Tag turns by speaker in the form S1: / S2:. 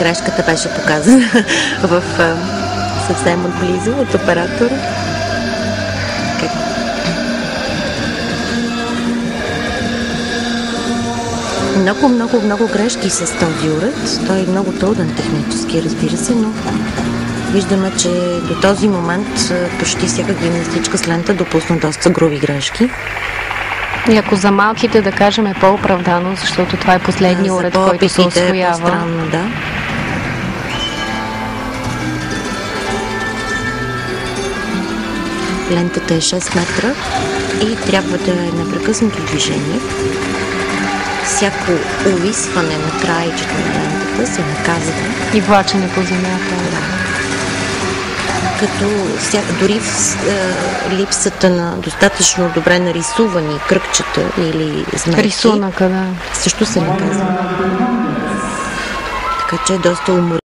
S1: Грешката беше показана в съвсем отблизо от оператора. Много грешки с този уред. Той е много труден технически, разбира се, но виждаме, че до този момент почти всяка гимнастичка с лента допусна доста груби грешки.
S2: И ако за малките, да кажем, е по-оправдано, защото това е последния уред, който се усвоява.
S1: За по-странно, да. Лентата е 6 метра и трябва да е непрекъснато движение. Всяко увисване на краището на лентата се наказва.
S2: И влачене по земята.
S1: Да. Като дори в липсата на достатъчно добре нарисувани кръгчета или знаци,
S2: рисунъка, да,
S1: също се наказва. Така че е доста уморително.